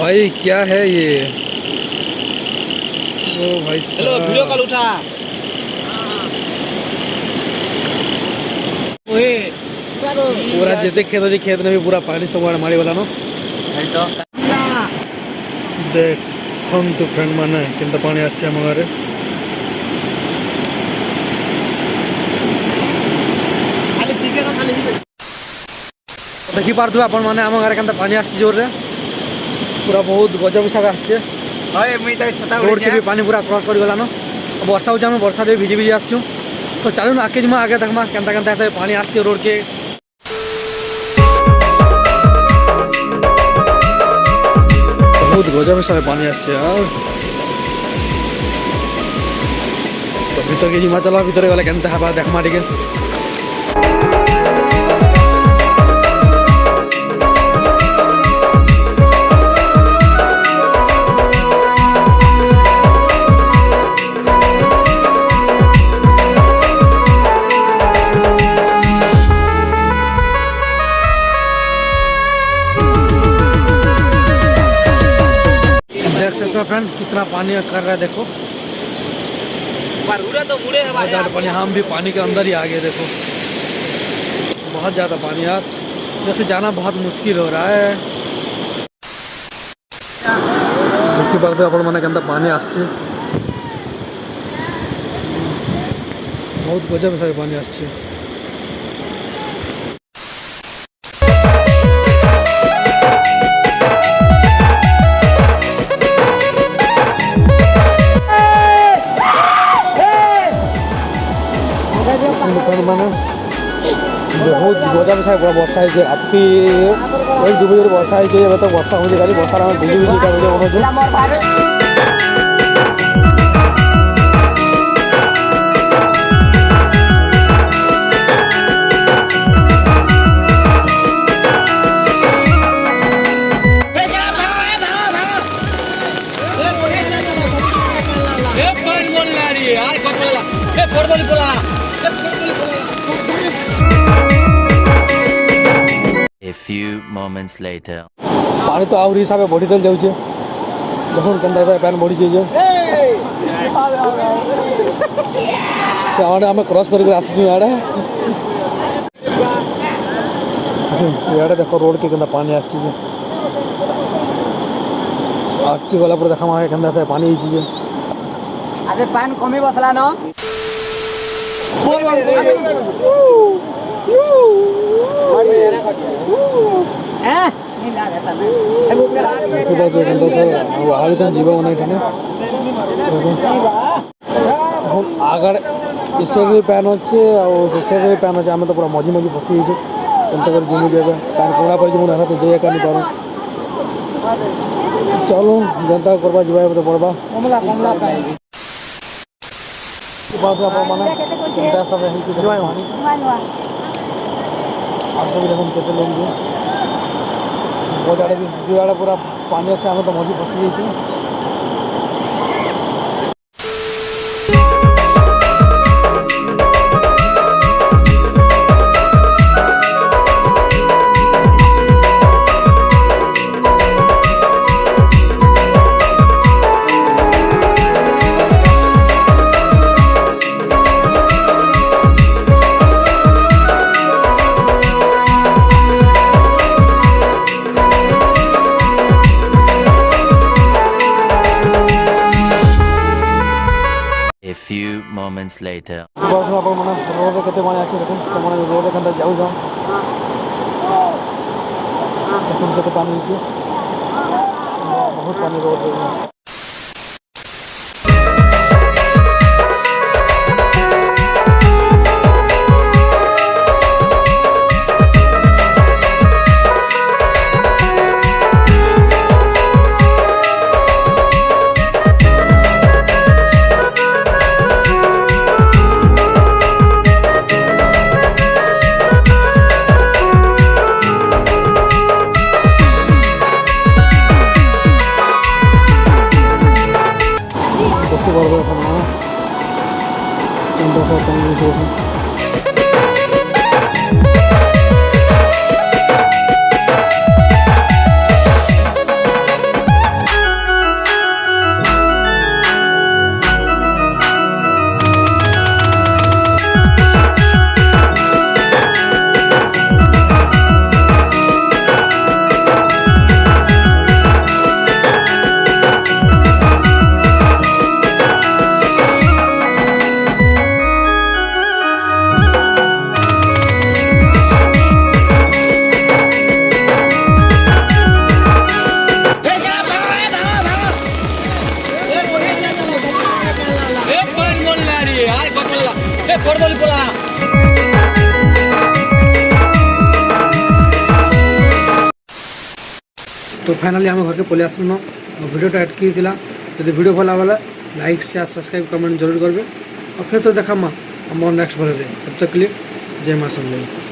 भाई क्या है ये? ओ भाई हेलो वीडियो कॉल उठा। ओए पूरा जेते खेत अच्छे खेत में भी पूरा पानी सब मारी वाला नो देख हम तो फ्रेंड माने किंत पानी आछे हम घरे खाली ठीक है खाली देखि पारथु आपण माने हम घरे केनता पानी आछे जोर रे पूरा बहुत गजब हिसाब आछे। हाय मुई त छता रोड के भी पानी पूरा क्रॉस कर गला नो वर्षा होजा हम वर्षा दे भिजी भिजी आछू तो चलू ना आके जमा आगे देखमा केनता केनता पानी आछे रोड के बहुत गजब हिसाब पानी आछे यार। तो भीतर के जिमा चला भीतर वाला केनता हवा देखमा टिके देख सकते हो फ्रेंड कितना पानी कर रहा है देखो पर तो मुड़े है भाई पानी हम भी पानी के अंदर ही आ गए देखो बहुत ज़्यादा पानी यार जैसे जाना बहुत मुश्किल हो रहा है। देखिए पारते अपन मन के अंदर पानी आसছে बहुत गजब से पानी आसছে। মানে বহুত গজা বিষয় পুরা বর্ষা হয়েছে রাত্রি ওই 2 বজে বর্ষা হয়েছে এবার তো বর্ষা হয়ে গেছে বর্ষার আমার ভিজি ভিজি এটা মনে হচ্ছে A few moments later. पानी तो आउर हिसाब से बढ़ी चल जाऊे देखो केनता पैन बढ़ी जाइए आम क्रॉस करके आसचु इे देख रोड के केनता पानी आसचे आगे गला पर देखा केनता से पानी आइए अरे पान कमी बसला न जीव आगे इसे भी पैन अच्छे से भी पैन अच्छे आम तो पूरा मझी मझी फसी जाइए जिमु जाए पैन कोड़ा पर जिमु ना तो जाए कर नहीं पारूँ चलो जनता करवा जीवा तो पड़वा माने सब आगे भी देखो केते लोग बहुत आड़े भी जुआड़े पूरा पानी अच्छे आम तो मझी फसी जाइए। A few moments later. Road केते पानी अच्छे देखो से रोड के अंदर जाऊ जाओ देखो केते पानी बहुत पानी रोड में तो फाइनाली आम घर के पलि आसन वीडियोटा एटकी जब वीडियो भल लगा लाइक शेयर सब्सक्राइब कमेंट जरूर करेंगे और फिर तो देखा आम नेक्स्ट वीडियो तब तक के लिए जय माँ समलेई।